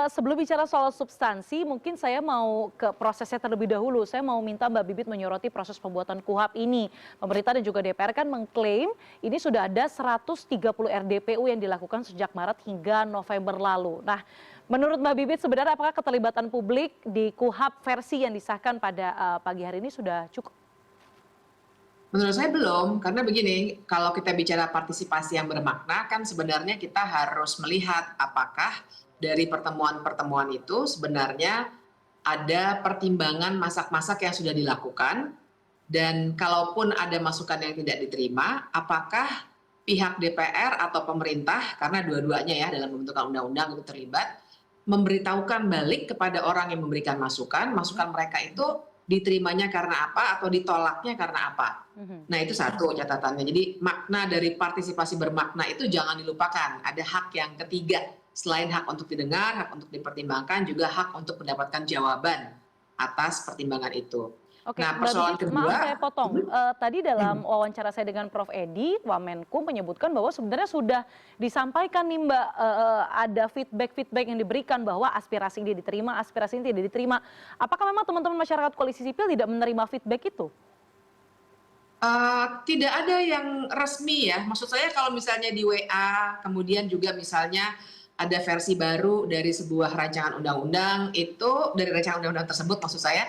sebelum bicara soal substansi, mungkin saya mau ke prosesnya terlebih dahulu. Saya mau minta Mbak Bibit menyoroti proses pembuatan KUHP ini. Pemerintah dan juga DPR kan mengklaim ini sudah ada 130 RDPU yang dilakukan sejak Maret hingga November lalu. Nah, menurut Mbak Bibit sebenarnya apakah keterlibatan publik di KUHP versi yang disahkan pada pagi hari ini sudah cukup? Menurut saya belum, karena begini, kalau kita bicara partisipasi yang bermakna, kan sebenarnya kita harus melihat apakah dari pertemuan-pertemuan itu sebenarnya ada pertimbangan masak-masak yang sudah dilakukan, dan kalaupun ada masukan yang tidak diterima, apakah pihak DPR atau pemerintah, karena dua-duanya ya dalam pembentukan undang-undang itu terlibat, memberitahukan balik kepada orang yang memberikan masukan, masukan mereka itu diterimanya karena apa atau ditolaknya karena apa. Nah itu satu catatannya. Jadi makna dari partisipasi bermakna itu jangan dilupakan. Ada hak yang ketiga selain hak untuk didengar, hak untuk dipertimbangkan, juga hak untuk mendapatkan jawaban atas pertimbangan itu. Oke, Nah Mbak persoalan Bibip, maaf kedua, saya potong. Tadi dalam wawancara saya dengan Prof. Edi, Wamenkum menyebutkan bahwa sebenarnya sudah disampaikan nih Mbak, ada feedback-feedback yang diberikan bahwa aspirasi ini diterima, aspirasi ini tidak diterima. Apakah memang teman-teman masyarakat koalisi sipil tidak menerima feedback itu? Tidak ada yang resmi ya, maksud saya kalau misalnya di WA, kemudian juga misalnya ada versi baru dari sebuah rancangan undang-undang, itu dari rancangan undang-undang tersebut maksud saya,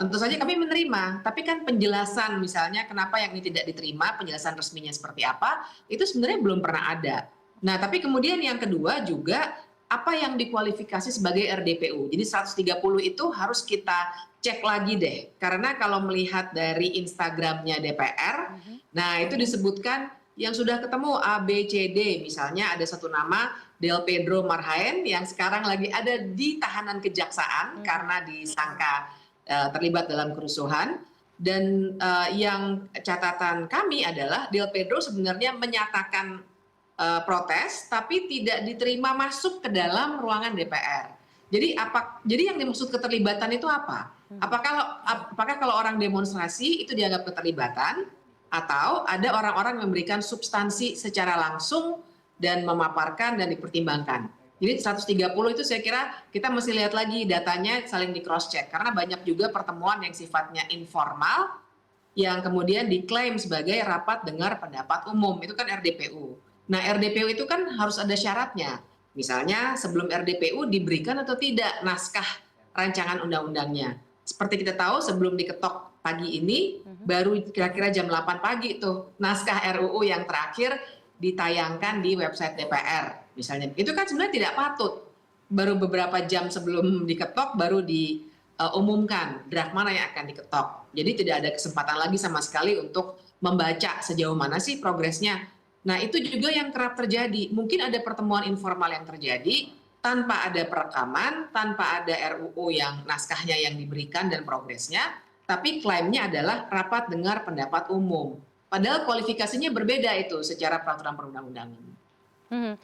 tentu saja kami menerima, tapi kan penjelasan misalnya kenapa yang ini tidak diterima, penjelasan resminya seperti apa, itu sebenarnya belum pernah ada. Nah, tapi kemudian yang kedua juga, apa yang dikualifikasi sebagai RDPU. Jadi 130 itu harus kita cek lagi deh, karena kalau melihat dari Instagramnya DPR, nah itu disebutkan yang sudah ketemu A, B, C, D, misalnya ada satu nama Del Pedro Marhaen yang sekarang lagi ada di tahanan kejaksaan karena disangka terlibat dalam kerusuhan, dan yang catatan kami adalah Del Pedro sebenarnya menyatakan protes tapi tidak diterima masuk ke dalam ruangan DPR. Jadi yang dimaksud keterlibatan itu apa? Apakah kalau orang demonstrasi itu dianggap keterlibatan, atau ada orang-orang yang memberikan substansi secara langsung dan memaparkan dan dipertimbangkan. Jadi 130 itu saya kira kita mesti lihat lagi datanya, saling di cross check, karena banyak juga pertemuan yang sifatnya informal yang kemudian diklaim sebagai rapat dengar pendapat umum, itu kan RDPU. Nah RDPU itu kan harus ada syaratnya, misalnya sebelum RDPU diberikan atau tidak naskah rancangan undang-undangnya. Seperti kita tahu sebelum diketok pagi ini, baru kira-kira jam 8 pagi tuh naskah RUU yang terakhir ditayangkan di website DPR misalnya. Itu kan sebenarnya tidak patut, baru beberapa jam sebelum diketok baru diumumkan draft mana yang akan diketok. Jadi tidak ada kesempatan lagi sama sekali untuk membaca sejauh mana sih progresnya. Nah itu juga yang kerap terjadi, mungkin ada pertemuan informal yang terjadi tanpa ada perekaman, tanpa ada RUU yang naskahnya yang diberikan dan progresnya, tapi klaimnya adalah rapat dengar pendapat umum. Padahal kualifikasinya berbeda itu secara peraturan perundang-undangan. Mhm.